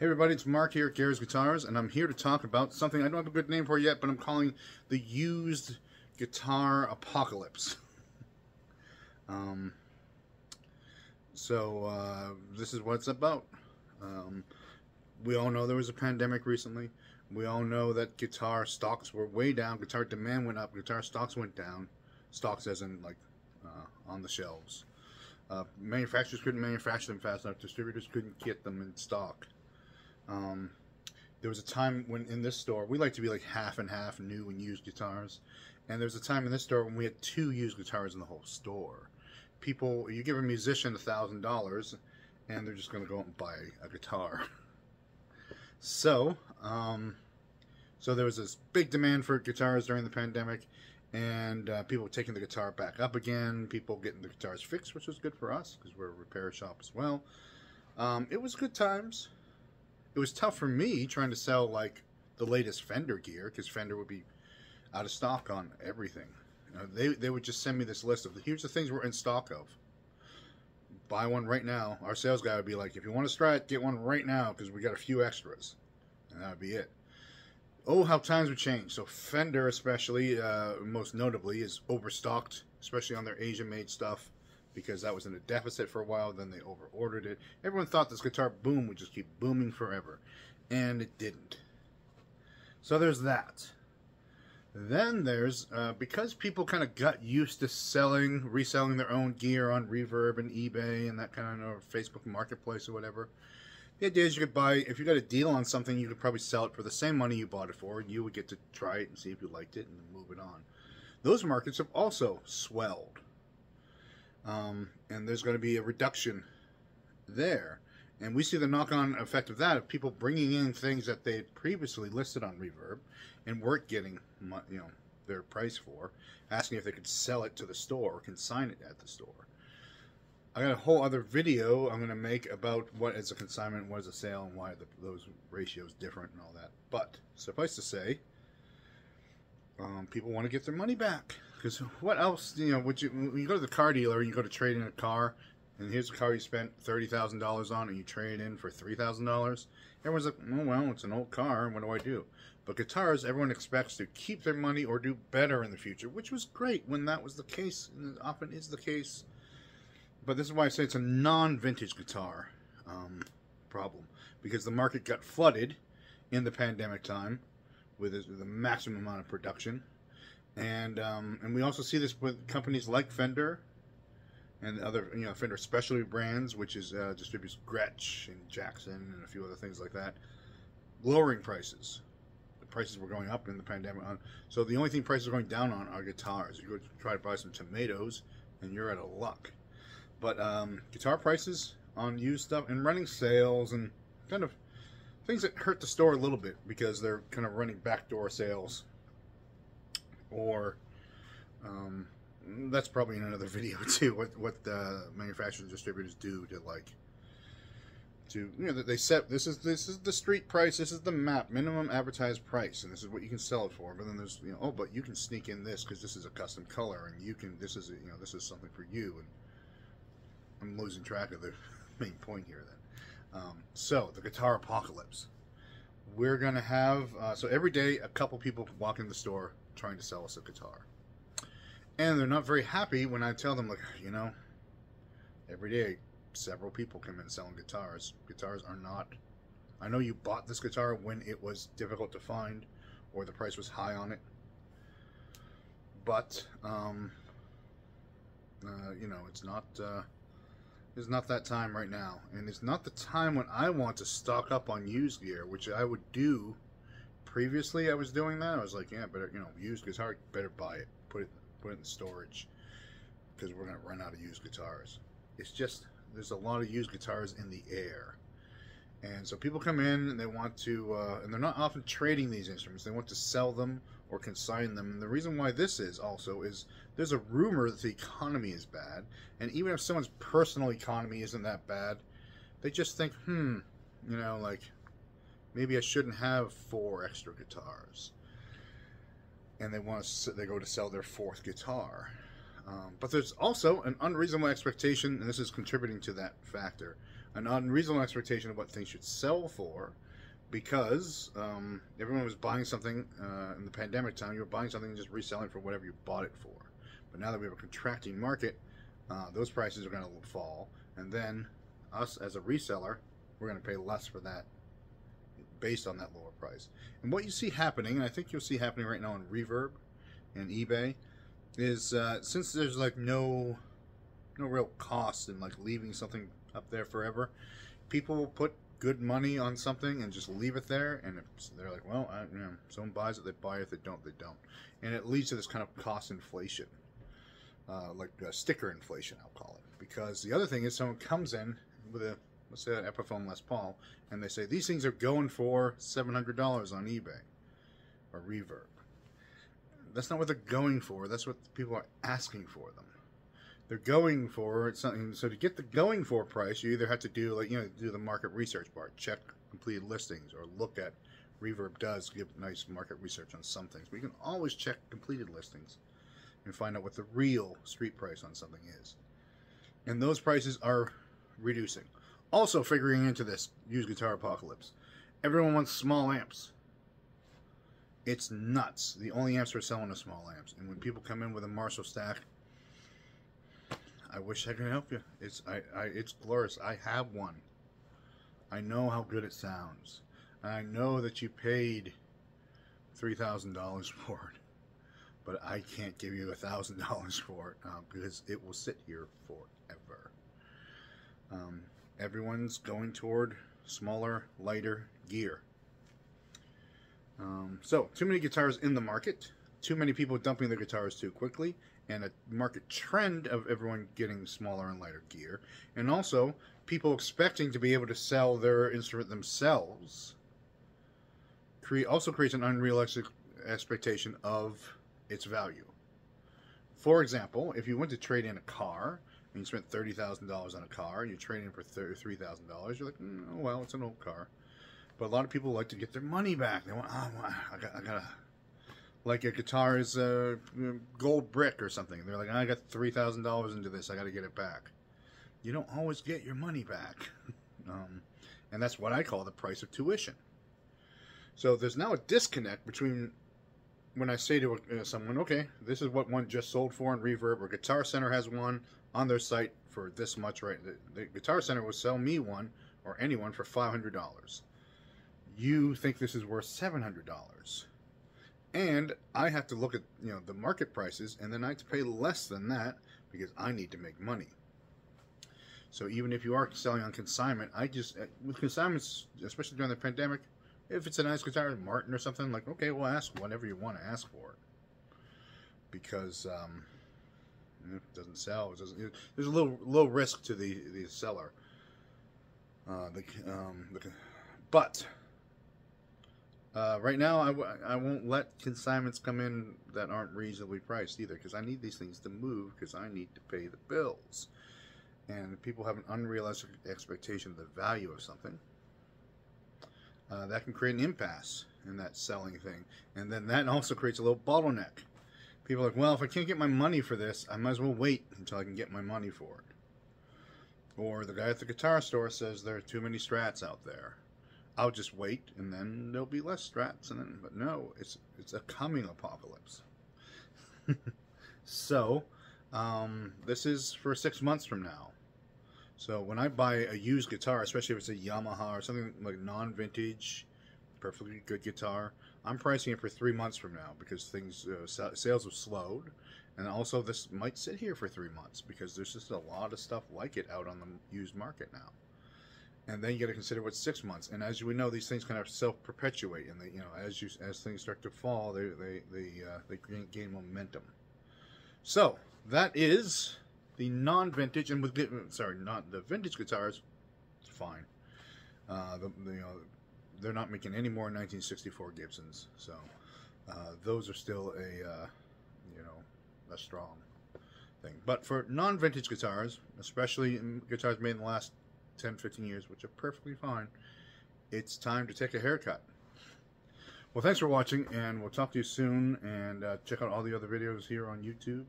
Hey everybody, it's Mark here at Gary's Guitars, and I'm here to talk about something I don't have a good name for yet, but I'm calling the used guitar apocalypse. Um, this is what it's about. We all know there was a pandemic recently. We all know that guitar stocks were way down, guitar demand went up, guitar stocks went down. Stocks as in like on the shelves. Manufacturers couldn't manufacture them fast enough, distributors couldn't get them in stock. There was a time when in this store, we like to be like half and half new and used guitars. And there was a time in this store when we had 2 used guitars in the whole store. People, you give a musician $1,000 and they're just going to go out and buy a guitar. So there was this big demand for guitars during the pandemic, and people taking the guitar back up again, people getting the guitars fixed, which was good for us because we're a repair shop as well. It was good times. It was tough for me trying to sell like the latest Fender gear because Fender would be out of stock on everything. They would just send me this list of here's the things we're in stock of. Buy one right now. Our sales guy would be like, if you want a Strat, get one right now because we got a few extras, and that would be it. Oh, how times would change. So Fender, especially, most notably, is overstocked, especially on their Asian-made stuff, because that was in a deficit for a while. Then they over-ordered it. Everyone thought this guitar boom would just keep booming forever, and it didn't. So there's that. Then there's, because people kind of got used to reselling their own gear on Reverb and eBay and that kind of, or Facebook Marketplace or whatever. The idea is you could buy, if you got a deal on something, you could probably sell it for the same money you bought it for, and you would get to try it and see if you liked it and move it on. Those markets have also swelled. And there's going to be a reduction there. And we see the knock-on effect of that, of people bringing in things that they had previously listed on Reverb and weren't getting, their price for, asking if they could sell it to the store or consign it at the store. I got a whole other video I'm going to make about what is a consignment, what is a sale, and why those ratios different and all that. But suffice to say, people want to get their money back. Because what else, when you go to the car dealer, you go to trade in a car, and here's a car you spent $30,000 on, and you trade it in for $3,000. Everyone's like, oh, well, it's an old car, what do I do? But guitars, everyone expects to keep their money or do better in the future, which was great when that was the case, and it often is the case. But this is why I say it's a non-vintage guitar problem, because the market got flooded in the pandemic time with the maximum amount of production. And we also see this with companies like Fender and other Fender specialty brands, which is distributes Gretsch and Jackson and a few other things like that, lowering prices. The prices were going up in the pandemic, so the only thing prices are going down on are guitars. You go to try to buy some tomatoes, and you're out of luck. But guitar prices on used stuff and running sales and kind of things that hurt the store a little bit because they're kind of running backdoor sales. Or that's probably in another video too. What the manufacturers and distributors do to they set this is the street price. This is the minimum advertised price, and this is what you can sell it for. But then there's oh, but you can sneak in this because this is a custom color, and you can this is something for you. And I'm losing track of the main point here then. So the guitar apocalypse. We're gonna have so every day a couple people walk in the store trying to sell us a guitar, and they're not very happy when I tell them, like, every day several people come in selling guitars. Guitars are not, I know you bought this guitar when it was difficult to find or the price was high on it, but it's not that time right now, and it's not the time when I want to stock up on used gear, which I would do. Previously, I was doing that. I was like, yeah, better, used guitar, better buy it, put it in storage, because we're gonna run out of used guitars. It's just there's a lot of used guitars in the air, and so people come in and they want to, and they're not often trading these instruments. They want to sell them or consign them. And the reason why this is also is there's a rumor that the economy is bad, and even if someone's personal economy isn't that bad, they just think, like, maybe I shouldn't have 4 extra guitars, and they go to sell their 4th guitar. But there's also an unreasonable expectation, and this is contributing to that factor, an unreasonable expectation of what things should sell for, because everyone was buying something in the pandemic time. You were buying something and just reselling for whatever you bought it for. But now that we have a contracting market, those prices are going to fall, and then us as a reseller, we're going to pay less for that based on that lower price. And what you see happening, and I think you'll see happening right now on Reverb and eBay, is since there's like no real cost in like leaving something up there forever, people will put good money on something and just leave it there, and they're like, well, someone buys it, they buy it. If they don't, they don't. And it leads to this kind of cost inflation, like sticker inflation, I'll call it. Because the other thing is, someone comes in with a, let's say, an Epiphone Les Paul, and they say these things are going for $700 on eBay or Reverb. That's not what they're going for. That's what people are asking for them. They're going for something. So to get the going for price, you either have to do, like, do the market research part, check completed listings, or look at Reverb does give nice market research on some things. But you can always check completed listings and find out what the real street price on something is. And those prices are reducing. Also, figuring into this used guitar apocalypse, everyone wants small amps. It's nuts. The only amps we're selling are small amps. And when people come in with a Marshall stack, I wish I could help you. It's glorious. I have one. I know how good it sounds. I know that you paid $3,000 for it, but I can't give you $1,000 for it because it will sit here forever. Everyone's going toward smaller, lighter gear. So, too many guitars in the market, too many people dumping their guitars too quickly, and a market trend of everyone getting smaller and lighter gear, and also people expecting to be able to sell their instrument themselves also creates an unrealistic expectation of its value. For example, if you went to trade in a car, and you spent $30,000 on a car, and you trade in for $3,000, you're like, oh, well, it's an old car. But a lot of people like to get their money back. They want, I gotta, like a guitar is a gold brick or something. They're like, I got $3,000 into this, I gotta get it back. You don't always get your money back. And that's what I call the price of tuition. So there's now a disconnect between when I say to someone, okay, this is what one just sold for in Reverb, or Guitar Center has one on their site for this much, right? The Guitar Center will sell me one, or anyone, for $500. You think this is worth $700. And I have to look at, the market prices, and then I have to pay less than that because I need to make money. So even if you are selling on consignment, with consignments, especially during the pandemic, if it's a nice guitar, Martin or something, like, okay, well, ask whatever you want to ask for it. Because if it doesn't sell, there's a low risk to the seller. But right now, I won't let consignments come in that aren't reasonably priced either, because I need these things to move, because I need to pay the bills. And people have an unrealistic expectation of the value of something. That can create an impasse in that selling thing. And then that also creates a little bottleneck. People are like, well, if I can't get my money for this, I might as well wait until I can get my money for it. Or the guy at the guitar store says there are too many Strats out there. I'll just wait, and then there'll be less Strats. But no, it's a coming apocalypse. So, this is for 6 months from now. So when I buy a used guitar, especially if it's a Yamaha or something like non-vintage, perfectly good guitar, I'm pricing it for 3 months from now, because things sales have slowed, and also this might sit here for 3 months because there's just a lot of stuff like it out on the used market now. And then you got to consider what's 6 months. And as we know, these things kind of self-perpetuate, and they, as things start to fall, they gain momentum. So that is the non-vintage, and not the vintage guitars. It's fine. They're not making any more 1964 Gibsons, so those are still a strong thing. But for non-vintage guitars, especially guitars made in the last 10-15 years, which are perfectly fine, it's time to take a haircut. Well, thanks for watching, and we'll talk to you soon, and check out all the other videos here on YouTube,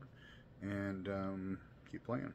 and keep playing.